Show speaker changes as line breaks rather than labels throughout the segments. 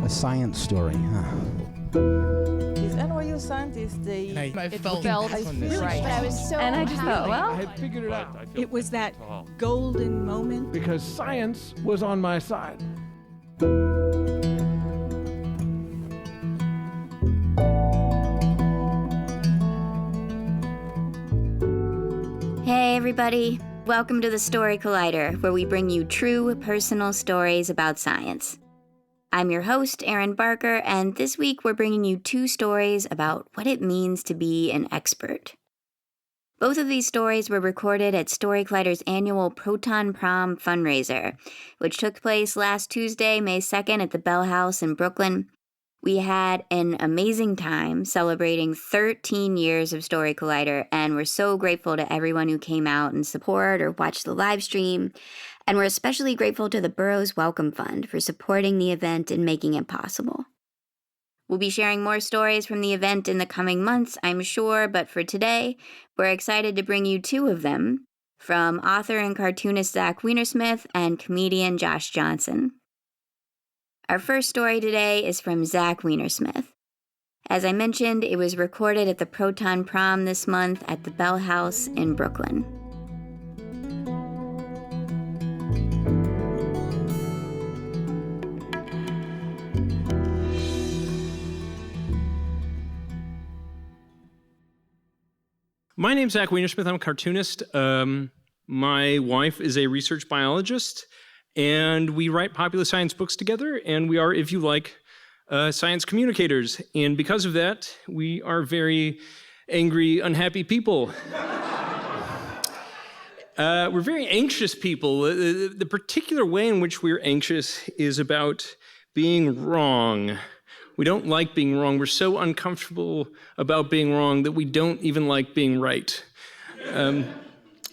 A science story, huh?
These NYU scientists,
I felt
really
right.
But I was
so
and I just thought, well,
I had figured it out
It was that golden moment.
because science was on my side.
Hey everybody, welcome to the Story Collider, where we bring you true personal stories about science. I'm your host, Erin Barker, and this week we're bringing you two stories about what it means to be an expert. Both of these stories were recorded at Story Collider's annual Proton Prom fundraiser, which took place last Tuesday, May 2nd at the Bell House in Brooklyn. We had an amazing time celebrating 13 years of Story Collider, and we're so grateful to everyone who came out and support or watched the live stream. And we're especially grateful to the Burroughs Wellcome Fund for supporting the event and making it possible. We'll be sharing more stories from the event in the coming months, I'm sure, but for today, we're excited to bring you two of them, from author and cartoonist Zach Weinersmith and comedian Josh Johnson. Our first story today is from Zach Weinersmith. As I mentioned, it was recorded at the Proton Prom this month at the Bell House in Brooklyn.
My name's Zach Weinersmith. I'm a cartoonist. My wife is a research biologist, and we write popular science books together, and we are, if you like, science communicators. And because of that, we are very angry, unhappy people. We're very anxious people. The particular way in which we're anxious is about being wrong. We don't like being wrong. We're so uncomfortable about being wrong that we don't even like being right.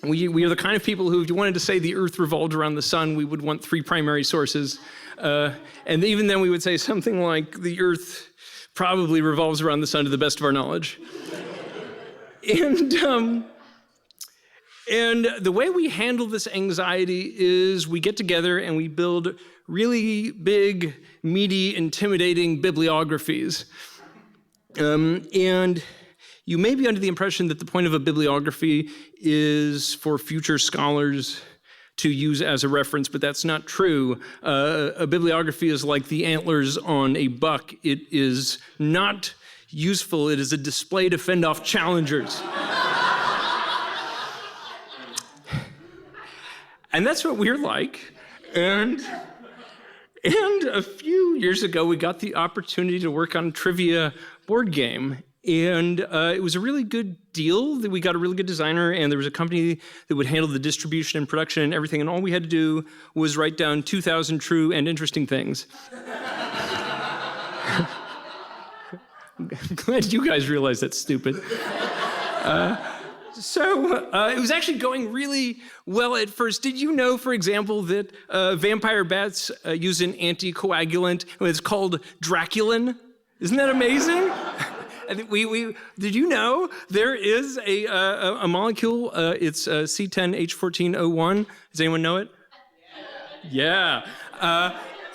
We are the kind of people who, if you wanted to say the Earth revolved around the sun, we would want three primary sources. And even then we would say something like, the Earth probably revolves around the sun to the best of our knowledge. And the way we handle this anxiety is we get together and we build really big, meaty, intimidating bibliographies. And you may be under the impression that the point of a bibliography is for future scholars to use as a reference, but that's not true. A bibliography is like the antlers on a buck. It is not useful. It is a display to fend off challengers. And that's what we're like. And a few years ago, we got the opportunity to work on a trivia board game. And it was a really good deal. That we got a really good designer, and there was a company that would handle the distribution and production and everything. And all we had to do was write down 2,000 true and interesting things. I'm glad you guys realize that's stupid. So it was actually going really well at first. Did you know, for example, that vampire bats use an anticoagulant? It's called Draculin. Isn't that amazing? Did you know there is a molecule? It's C10H14O1. Does anyone know it? Yeah.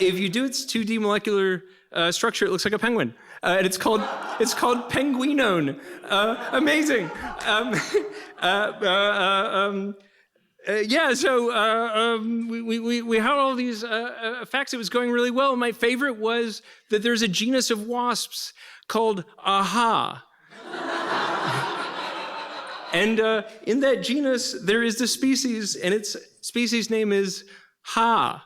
If you do its 2D molecular structure, it looks like a penguin. And it's called penguinone. Amazing. We had all these facts. It was going really well. My favorite was that there's a genus of wasps called aha. And in that genus, there is the species, and its species name is ha.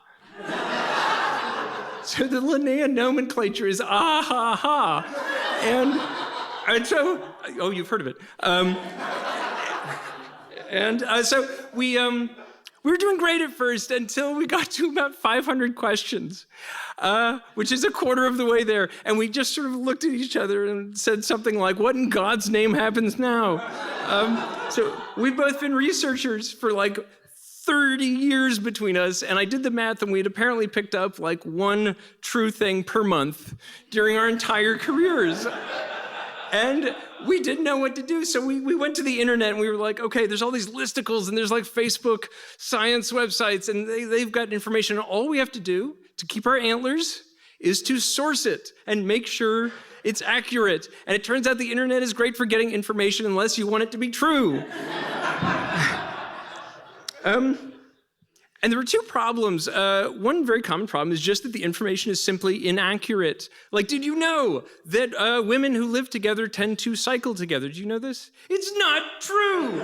So the Linnaean nomenclature is ah, ha, ha. And so, oh, you've heard of it. So we were doing great at first until we got to about 500 questions, which is a quarter of the way there. And we just sort of looked at each other and said something like, what in God's name happens now? So we've both been researchers for like 30 years between us, and I did the math, and we had apparently picked up like one true thing per month during our entire careers. And we didn't know what to do, so we went to the internet, and we were like, okay, there's all these listicles, and there's like Facebook science websites, and they've got information. All we have to do to keep our antlers is to source it and make sure it's accurate. And it turns out the internet is great for getting information unless you want it to be true. And there were two problems. One very common problem is just that the information is simply inaccurate. Like, did you know that women who live together tend to cycle together? Did you know this? It's not true.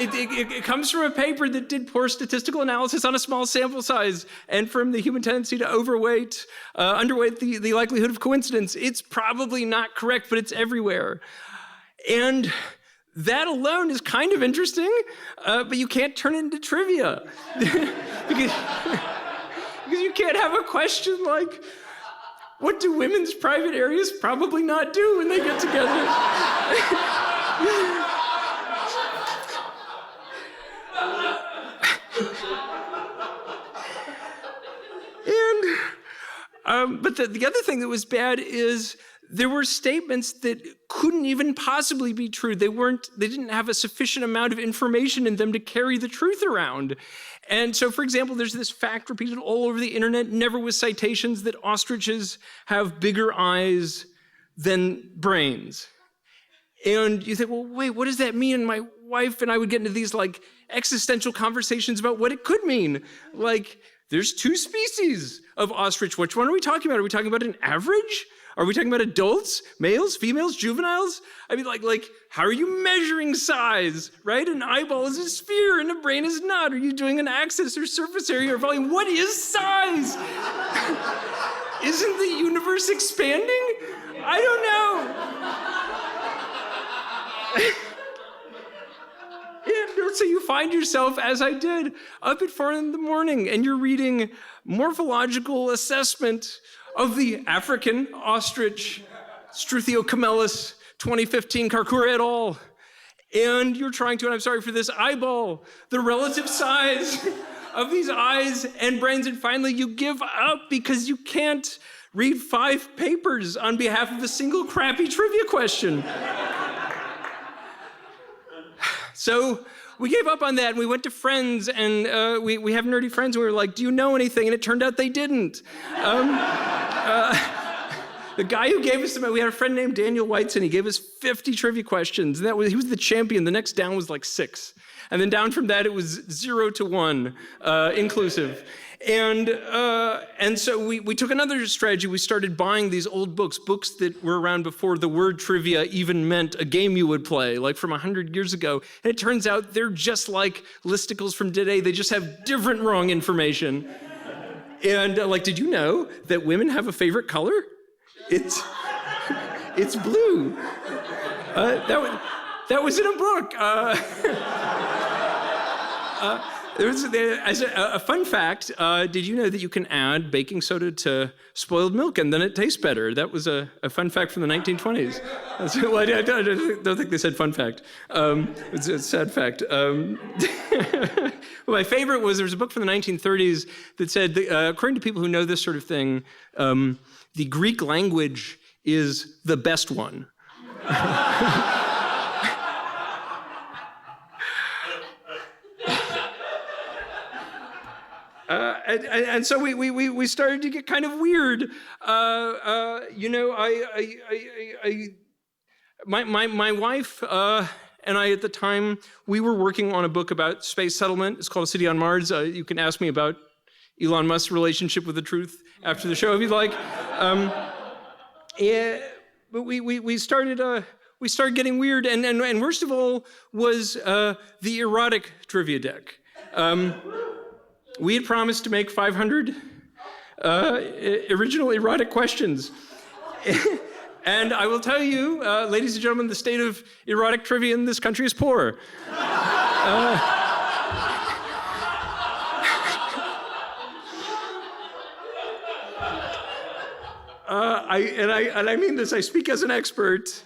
It comes from a paper that did poor statistical analysis on a small sample size and from the human tendency to underweight the likelihood of coincidence. It's probably not correct, but it's everywhere. And that alone is kind of interesting, but you can't turn it into trivia. because you can't have a question like, what do women's private areas probably not do when they get together? But the other thing that was bad is there were statements that couldn't even possibly be true. They didn't have a sufficient amount of information in them to carry the truth around. And so, for example, there's this fact repeated all over the internet, never with citations, that ostriches have bigger eyes than brains. And you think, well, wait, what does that mean? And my wife and I would get into these like existential conversations about what it could mean. Like, there's two species of ostrich. Which one are we talking about? Are we talking about an average? Are we talking about adults, males, females, juveniles? I mean, like, how are you measuring size, right? An eyeball is a sphere and a brain is not. Are you doing an axis or surface area or volume? What is size? Isn't the universe expanding? I don't know. And so you find yourself, as I did, up at 4 a.m, and you're reading morphological assessment of the African ostrich, Struthiocamelus 2015, Karkura et al. And you're trying to, and I'm sorry for this, eyeball the relative size of these eyes and brains. And finally, you give up because you can't read 5 papers on behalf of a single crappy trivia question. So we gave up on that, and we went to friends, and we have nerdy friends, and we were like, do you know anything? And it turned out they didn't. The guy who gave us we had a friend named Daniel Whiteson. He gave us 50 trivia questions, and he was the champion. The next down was like 6. And then down from that, it was 0 to 1, inclusive. And so we took another strategy. We started buying these old books that were around before the word trivia even meant a game you would play, like from 100 years ago. And it turns out they're just like listicles from today. They just have different wrong information. And did you know that women have a favorite color? It's blue. That was in a book. As a fun fact, did you know that you can add baking soda to spoiled milk and then it tastes better? That was a fun fact from the 1920s. Well, I don't think they said fun fact. It's a sad fact. Well, my favorite was there was a book from the 1930s that said, according to people who know this sort of thing, the Greek language is the best one. And so we started to get kind of weird. My wife and I at the time, we were working on a book about space settlement. It's called A City on Mars. You can ask me about Elon Musk's relationship with the truth after the show if you'd like. But we started getting weird, and worst of all was the erotic trivia deck. We had promised to make 500 original erotic questions. And I will tell you, ladies and gentlemen, the state of erotic trivia in this country is poor. I mean this, I speak as an expert.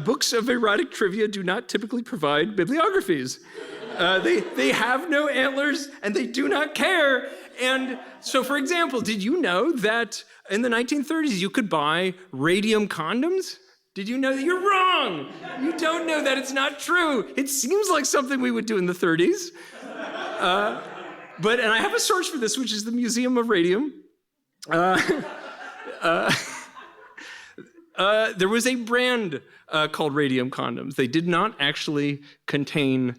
Books of erotic trivia do not typically provide bibliographies. They have no antlers, and they do not care. And so, for example, did you know that in the 1930s you could buy radium condoms? Did you know that? You're wrong. You don't know that. It's not true. It seems like something we would do in the 30s. And I have a source for this, which is the Museum of Radium. There was a brand called Radium condoms. They did not actually contain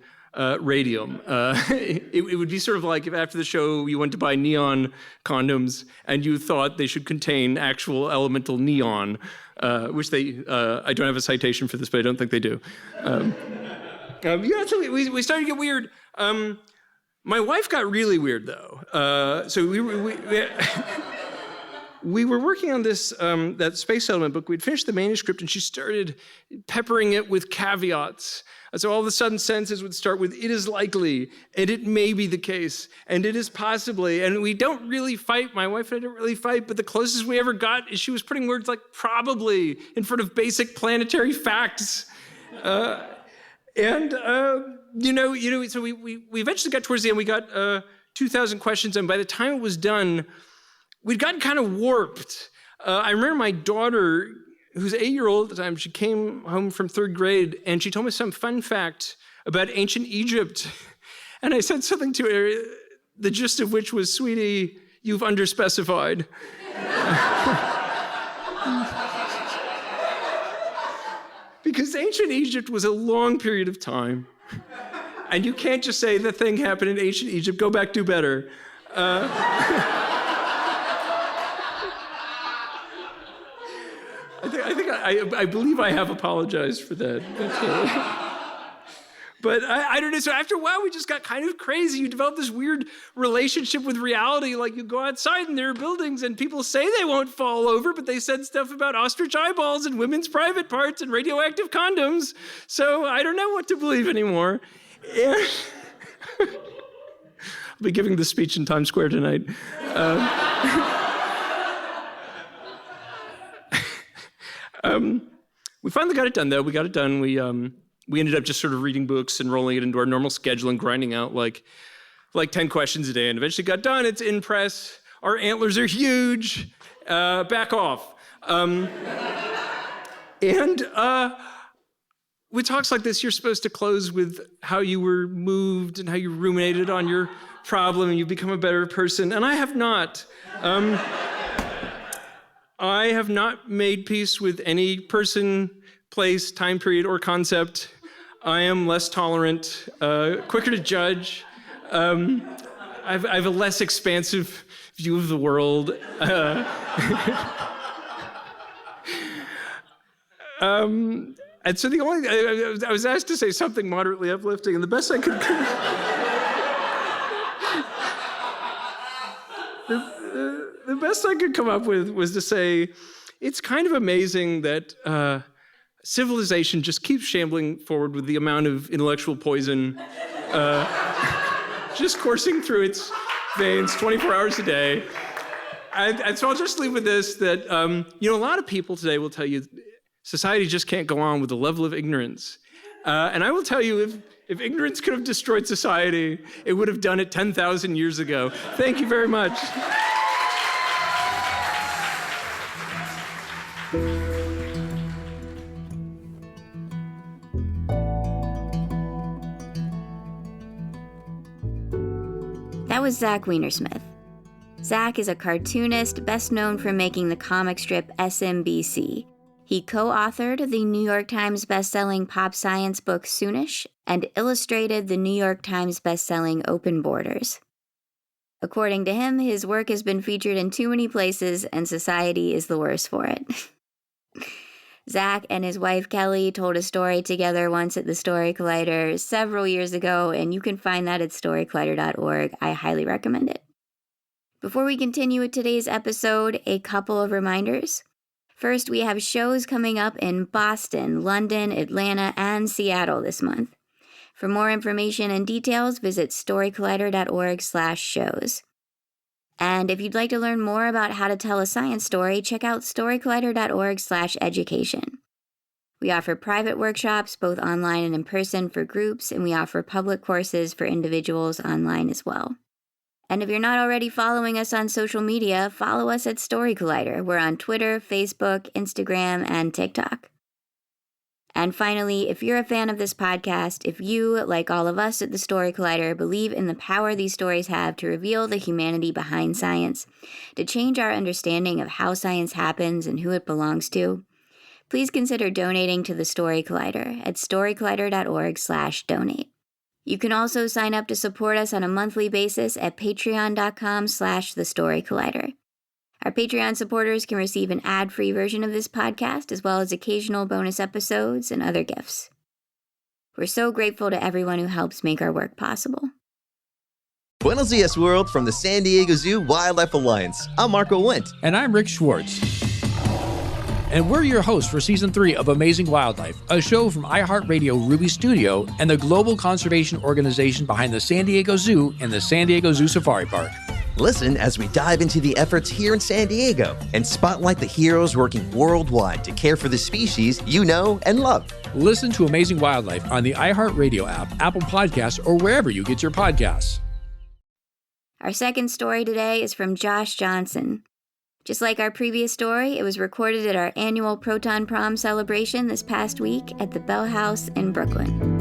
radium. It would be sort of like if after the show you went to buy neon condoms and you thought they should contain actual elemental neon, which they, I don't have a citation for this, but I don't think they do. So we started to get weird. My wife got really weird, though. So we were working on this, that space settlement book. We'd finished the manuscript, and she started peppering it with caveats. And so all of a sudden, sentences would start with, "It is likely," and "It may be the case," and "It is possibly." And we don't really fight. My wife and I don't really fight, but the closest we ever got is she was putting words like "probably" in front of basic planetary facts. So we eventually got towards the end. We got 2,000 questions, and by the time it was done, we'd gotten kind of warped. I remember my daughter, who's 8-year-old at the time, she came home from 3rd grade, and she told me some fun fact about ancient Egypt. And I said something to her, the gist of which was, "Sweetie, you've underspecified." Because ancient Egypt was a long period of time. And you can't just say the thing happened in ancient Egypt, go back, do better. I believe I have apologized for that. But I don't know. So after a while, we just got kind of crazy. You develop this weird relationship with reality. Like you go outside and there are buildings and people say they won't fall over, but they said stuff about ostrich eyeballs and women's private parts and radioactive condoms. So I don't know what to believe anymore. And I'll be giving this speech in Times Square tonight. We finally got it done, though. We got it done. We ended up just sort of reading books and rolling it into our normal schedule and grinding out like 10 questions a day. And eventually got done. It's in press. Our antlers are huge. Back off. With talks like this, you're supposed to close with how you were moved and how you ruminated on your problem and you've become a better person. And I have not. I have not made peace with any person, place, time period, or concept. I am less tolerant, quicker to judge. I have a less expansive view of the world. And so I was asked to say something moderately uplifting, and the best I could the best I could come up with was to say, it's kind of amazing that civilization just keeps shambling forward with the amount of intellectual poison just coursing through its veins 24 hours a day. And so I'll just leave with this, that a lot of people today will tell you society just can't go on with the level of ignorance. And I will tell you, if ignorance could have destroyed society, it would have done it 10,000 years ago. Thank you very much.
That was Zach Weinersmith. Zach is a cartoonist best known for making the comic strip SMBC. He co-authored the New York Times bestselling pop science book Soonish and illustrated the New York Times bestselling Open Borders. According to him, his work has been featured in too many places and society is the worse for it. Zach and his wife Kelly told a story together once at the Story Collider several years ago, and you can find that at storycollider.org. I highly recommend it. Before we continue with today's episode, a couple of reminders. First, we have shows coming up in Boston, London, Atlanta, and Seattle this month. For more information and details, visit storycollider.org/shows. And if you'd like to learn more about how to tell a science story, check out storycollider.org/education. We offer private workshops, both online and in person for groups, and we offer public courses for individuals online as well. And if you're not already following us on social media, follow us at Story Collider. We're on Twitter, Facebook, Instagram, and TikTok. And finally, if you're a fan of this podcast, if you, like all of us at the Story Collider, believe in the power these stories have to reveal the humanity behind science, to change our understanding of how science happens and who it belongs to, please consider donating to the Story Collider at storycollider.org/donate. You can also sign up to support us on a monthly basis at patreon.com/thestorycollider. Our Patreon supporters can receive an ad-free version of this podcast, as well as occasional bonus episodes and other gifts. We're so grateful to everyone who helps make our work possible.
Buenos dias, world, from the San Diego Zoo Wildlife Alliance. I'm Marco Wendt.
And I'm Rick Schwartz. And we're your hosts for Season 3 of Amazing Wildlife, a show from iHeartRadio Ruby Studio and the global conservation organization behind the San Diego Zoo and the San Diego Zoo Safari Park.
Listen as we dive into the efforts here in San Diego and spotlight the heroes working worldwide to care for the species you know and love.
Listen to Amazing Wildlife on the iHeartRadio app, Apple Podcasts, or wherever you get your podcasts.
Our second story today is from Josh Johnson. Just like our previous story, it was recorded at our annual Proton Prom celebration this past week at the Bell House in Brooklyn.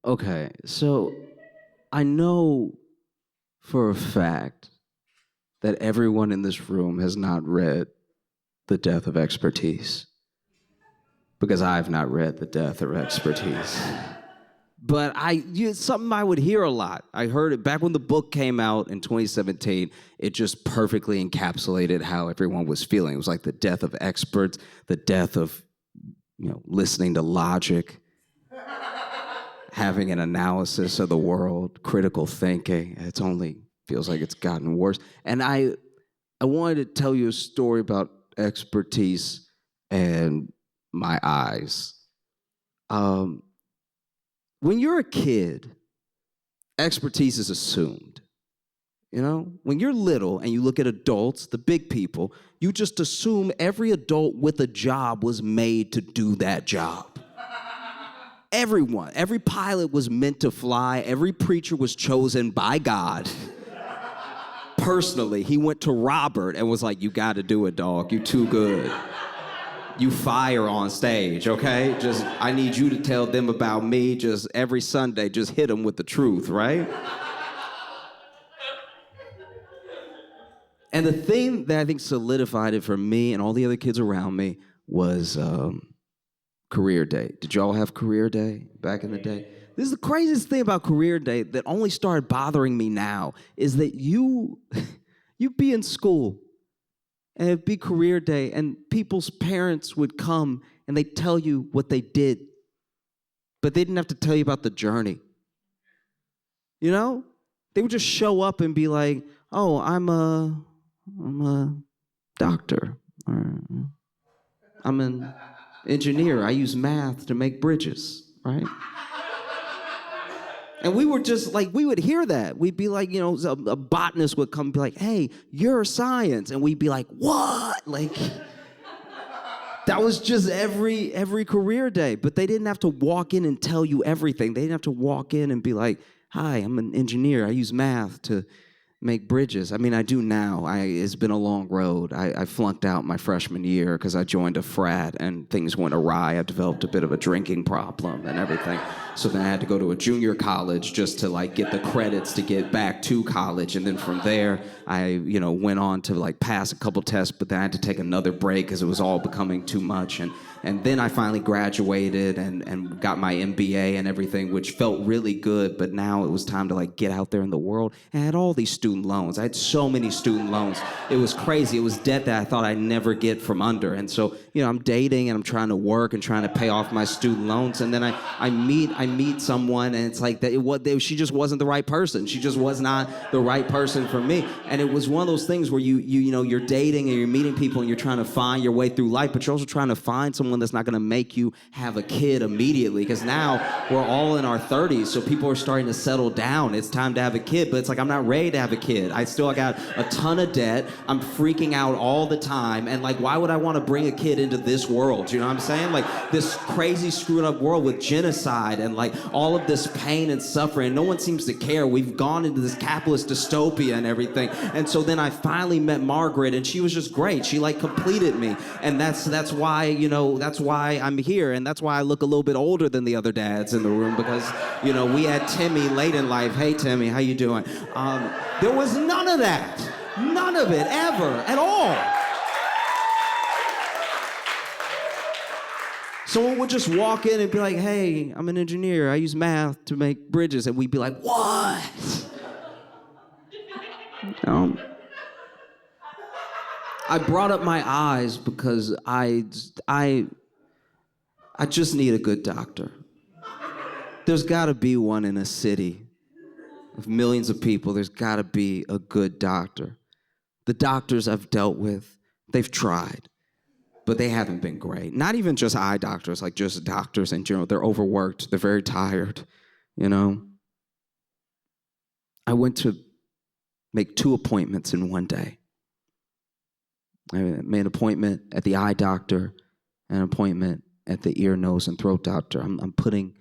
Okay, so I know for a fact that everyone in this room has not read The Death of Expertise, because I've not read The Death of Expertise. But it's something I would hear a lot. I heard it back when the book came out in 2017. It just perfectly encapsulated how everyone was feeling. It was like the death of experts, the death of, listening to logic, having an analysis of the world, critical thinking. It only feels like it's gotten worse. And I wanted to tell you a story about expertise and my eyes. When you're a kid, expertise is assumed. When you're little and you look at adults, the big people, you just assume every adult with a job was made to do that job. Everyone, every pilot was meant to fly. Every preacher was chosen by God. Personally, he went to Robert and was like, "You got to do it, dog. You too good. You fire on stage, okay? I need you to tell them about me. Just every Sunday, just hit them with the truth, right?" And the thing that I think solidified it for me and all the other kids around me was career day. Did y'all have career day back in the day? This is the craziest thing about career day that only started bothering me now, is that you'd be in school and it'd be career day and people's parents would come and they'd tell you what they did, but they didn't have to tell you about the journey. They would just show up and be like, "Oh, I'm a doctor, or I'm an engineer. I use math to make bridges," right? And we were just like, we would hear that. We'd be like, a botanist would come and be like, "Hey, you're science." And we'd be like, "What?" That was just every career day. But they didn't have to walk in and tell you everything. They didn't have to walk in and be like, "Hi, I'm an engineer. I use math to make bridges." I mean, I do now. It's been a long road. I flunked out my freshman year because I joined a frat and things went awry. I developed a bit of a drinking problem and everything. So then I had to go to a junior college just to get the credits to get back to college. And then from there, I went on to pass a couple tests, but then I had to take another break because it was all becoming too much. And then I finally graduated and got my MBA and everything, which felt really good. But now it was time to get out there in the world. And I had all these student loans. I had so many student loans. It was crazy. It was debt that I thought I'd never get from under. And so, I'm dating and I'm trying to work and trying to pay off my student loans. And then I meet someone and it's like she just wasn't the right person. She just was not the right person for me. And it was one of those things where you're dating and you're meeting people and you're trying to find your way through life, but you're also trying to find someone that's not going to make you have a kid immediately, because now we're all in our 30s, so people are starting to settle down. It's time to have a kid, but it's I'm not ready to have a kid. I still got a ton of debt. I'm freaking out all the time. And like, why would I want to bring a kid into this world? You know what I'm saying? Like this crazy screwed up world with genocide and like all of this pain and suffering. No one seems to care. We've gone into this capitalist dystopia and everything. And so then I finally met Margaret, and she was just great. She like completed me. And that's why, you know, that's why I'm here. And that's why I look a little bit older than the other dads in the room, because, you know, we had Timmy late in life. Hey, Timmy, how you doing? There was none of that. None of it, ever, at all. Someone would just walk in and be like, hey, I'm an engineer. I use math to make bridges. And we'd be like, what? I brought up my eyes because I just need a good doctor. There's gotta be one in a city of millions of people. There's gotta be a good doctor. The doctors I've dealt with, they've tried, but they haven't been great. Not even just eye doctors, like just doctors in general. They're overworked, they're very tired, you know? I went to make 2 appointments in one day. I made an appointment at the eye doctor and an appointment at the ear, nose, and throat doctor. I'm putting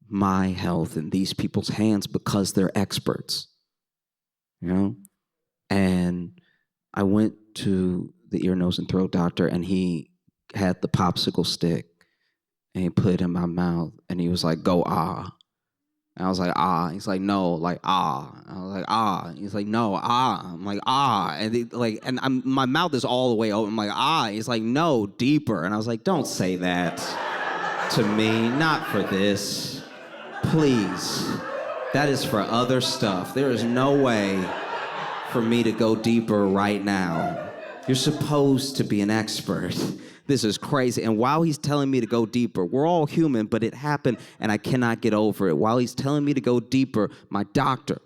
my health in these people's hands because they're experts, you know? And I went to the ear, nose, and throat doctor, and he had the popsicle stick, and he put it in my mouth, and he was like, go ah. And I was like, ah. He's like, no, like, ah. I was like, ah. He's like, no, ah. I'm like, ah. And my mouth is all the way open. I'm like, ah. He's like, no, deeper. And I was like, don't say that to me. Not for this. Please. That is for other stuff. There is no way for me to go deeper right now. You're supposed to be an expert. This is crazy. And while he's telling me to go deeper, we're all human, but it happened and I cannot get over it. While he's telling me to go deeper, my doctor,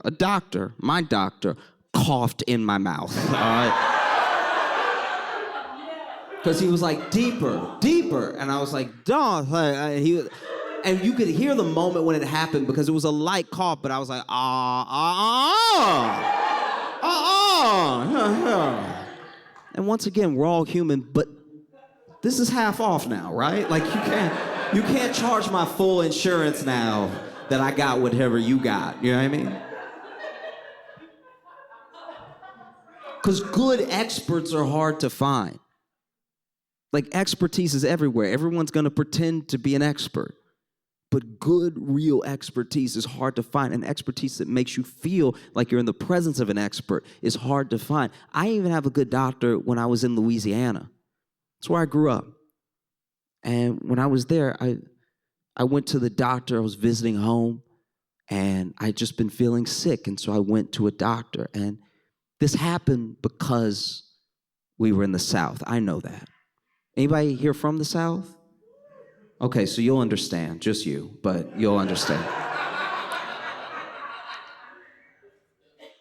coughed in my mouth, all right? Because he was like, deeper, deeper. And I was like, duh. And you could hear the moment when it happened because it was a light cough, but I was like, And once again, we're all human, but this is half off now, right? Like you can't charge my full insurance now that I got whatever you got, you know what I mean? Because good experts are hard to find. Like expertise is everywhere. Everyone's gonna pretend to be an expert. But good, real expertise is hard to find. And expertise that makes you feel like you're in the presence of an expert is hard to find. I even have a good doctor when I was in Louisiana. That's where I grew up. And when I was there, I went to the doctor. I was visiting home, and I'd just been feeling sick. And so I went to a doctor. And this happened because we were in the South. I know that. Anybody here from the South? Okay, so you'll understand, just you, but you'll understand.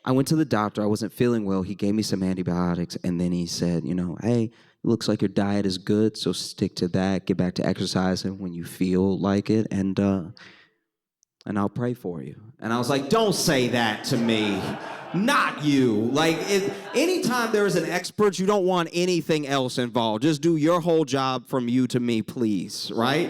I went to the doctor, I wasn't feeling well, he gave me some antibiotics, and then he said, you know, hey, it looks like your diet is good, so stick to that, get back to exercising when you feel like it, and I'll pray for you. And I was like, don't say that to me. Not you. Like, anytime there is an expert, you don't want anything else involved. Just do your whole job from you to me, please, right?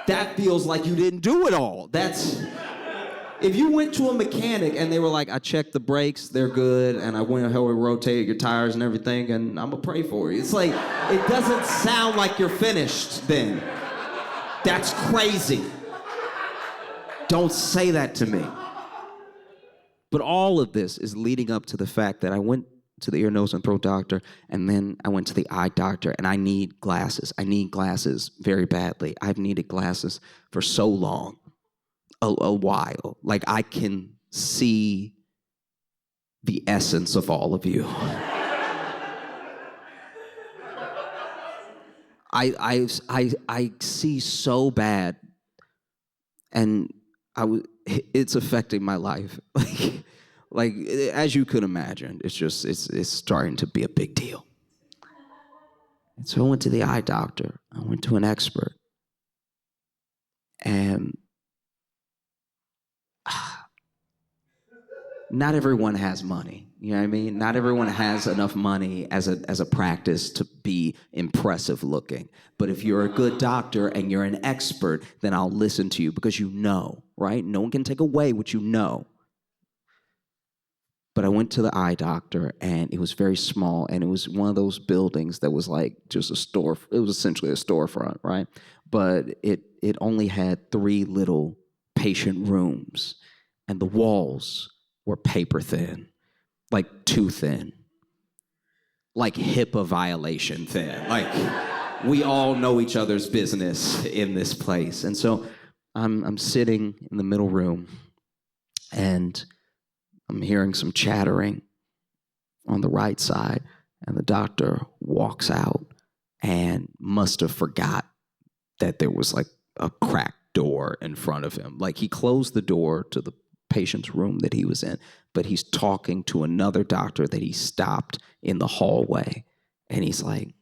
That feels like you didn't do it all. If you went to a mechanic and they were like, I checked the brakes, they're good, and I went ahead and rotated your tires and everything, and I'm gonna pray for you. It's like, it doesn't sound like you're finished then. That's crazy. Don't say that to me. But all of this is leading up to the fact that I went to the ear, nose, and throat doctor, and then I went to the eye doctor, and I need glasses. I need glasses very badly. I've needed glasses for so long, a while. Like, I can see the essence of all of you. I see so bad, and it's affecting my life. Like as you could imagine, it's starting to be a big deal. And so I went to the eye doctor. I went to an expert. And not everyone has money. You know what I mean? Not everyone has enough money as a practice to be impressive looking. But if you're a good doctor and you're an expert, then I'll listen to you because you know, right? No one can take away what you know. But I went to the eye doctor, and it was very small, and it was one of those buildings that was like just a store. It was essentially a storefront, right? But it only had 3 little patient rooms, and the walls were paper thin. Like too thin, like HIPAA violation thin. Like we all know each other's business in this place. And so I'm sitting in the middle room and I'm hearing some chattering on the right side, and the doctor walks out and must have forgot that there was like a cracked door in front of him. Like he closed the door to the patient's room that he was in, but he's talking to another doctor that he stopped in the hallway, and he's like,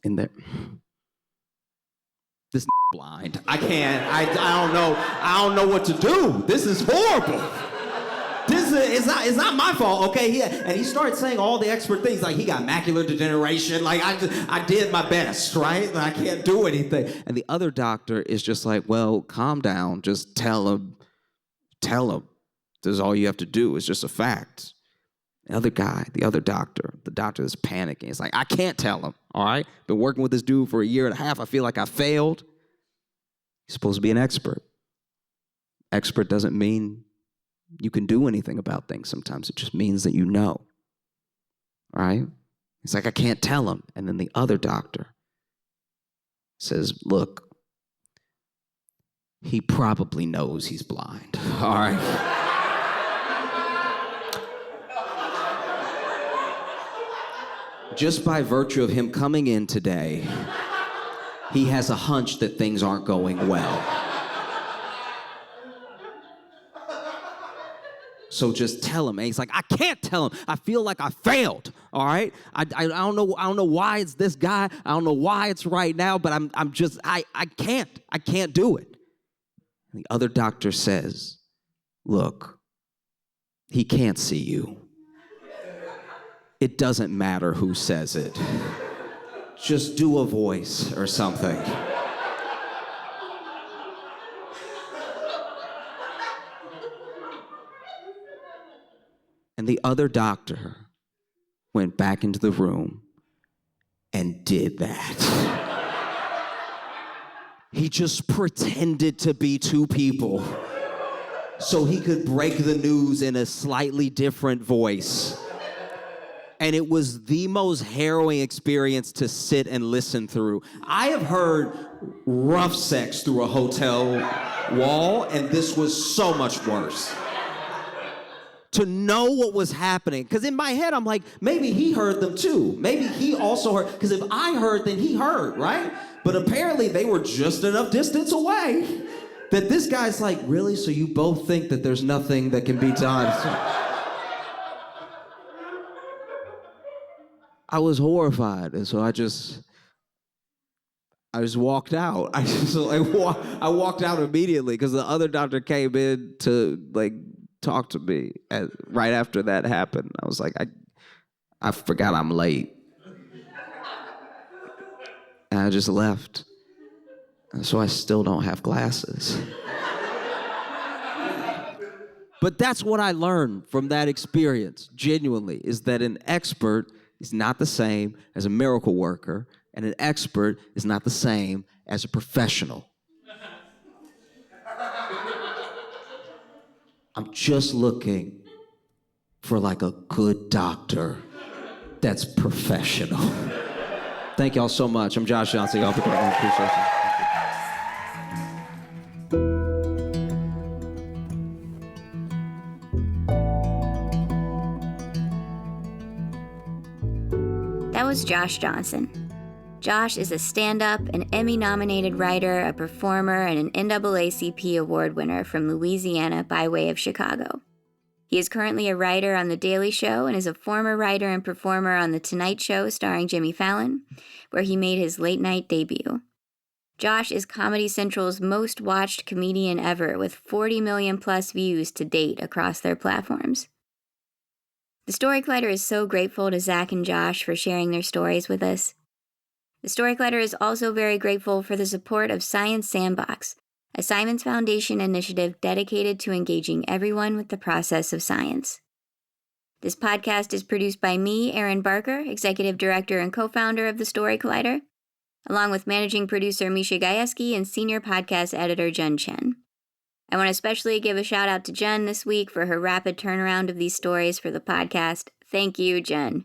in there, this blind. I don't know what to do. This is horrible. It's not my fault, okay? And he started saying all the expert things, like he got macular degeneration. Like I did my best, right? I can't do anything. And the other doctor is just like, well, calm down. Just tell him. This is all you have to do. It's just a fact. The other guy, the doctor is panicking. It's like, I can't tell him, all right? Been working with this dude for 1.5 years. I feel like I failed. He's supposed to be an expert. Expert doesn't mean you can do anything about things. Sometimes it just means that you know, right? It's like, I can't tell him. And then the other doctor says, look, he probably knows he's blind, all right? Just by virtue of him coming in today, he has a hunch that things aren't going well. So just tell him. And he's like, I can't tell him. I feel like I failed. All right. I don't know why it's this guy. I don't know why it's right now, but I can't do it. And the other doctor says, look, he can't see you. It doesn't matter who says it. Just do a voice or something. And the other doctor went back into the room and did that. He just pretended to be 2 people so he could break the news in a slightly different voice. And it was the most harrowing experience to sit and listen through. I have heard rough sex through a hotel wall, and this was so much worse. To know what was happening. Because in my head, I'm like, maybe he heard them too. Maybe he also heard. Because if I heard, then he heard, right? But apparently they were just enough distance away that this guy's like, really? So you both think that there's nothing that can be done? I was horrified, and so I just walked out. I walked out immediately because the other doctor came in to like talk to me. And right after that happened, I was like, I forgot I'm late, and I just left. And so I still don't have glasses. But that's what I learned from that experience. Genuinely, is that an expert is not the same as a miracle worker, and an expert is not the same as a professional. I'm just looking for like a good doctor that's professional. Thank y'all so much. I'm Josh Johnson. Y'all appreciate it.
That was Josh Johnson. Josh is a stand-up, an Emmy-nominated writer, a performer, and an NAACP award winner from Louisiana by way of Chicago. He is currently a writer on The Daily Show and is a former writer and performer on The Tonight Show starring Jimmy Fallon, where he made his late-night debut. Josh is Comedy Central's most watched comedian ever, with 40 million plus views to date across their platforms. The Story Collider is so grateful to Zach and Josh for sharing their stories with us. The Story Collider is also very grateful for the support of Science Sandbox, a Simons Foundation initiative dedicated to engaging everyone with the process of science. This podcast is produced by me, Erin Barker, Executive Director and co-founder of The Story Collider, along with managing producer Misha Gajewski and senior podcast editor Jen Chen. I want to especially give a shout out to Jen this week for her rapid turnaround of these stories for the podcast. Thank you, Jen.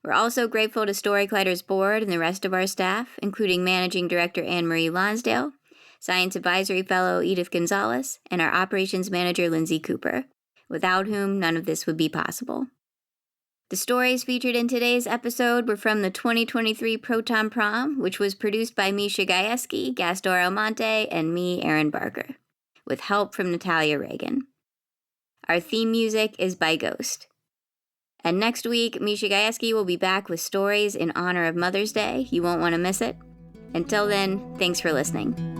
We're also grateful to Story Collider's board and the rest of our staff, including Managing Director Anne-Marie Lonsdale, Science Advisory Fellow Edith Gonzalez, and our Operations Manager Lindsay Cooper, without whom none of this would be possible. The stories featured in today's episode were from the 2023 Proton Prom, which was produced by Misha Gajewski, Gastor Almonte, and me, Erin Barker, with help from Natalia Reagan. Our theme music is by Ghost. And next week, Misha Gajewski will be back with stories in honor of Mother's Day. You won't want to miss it. Until then, thanks for listening.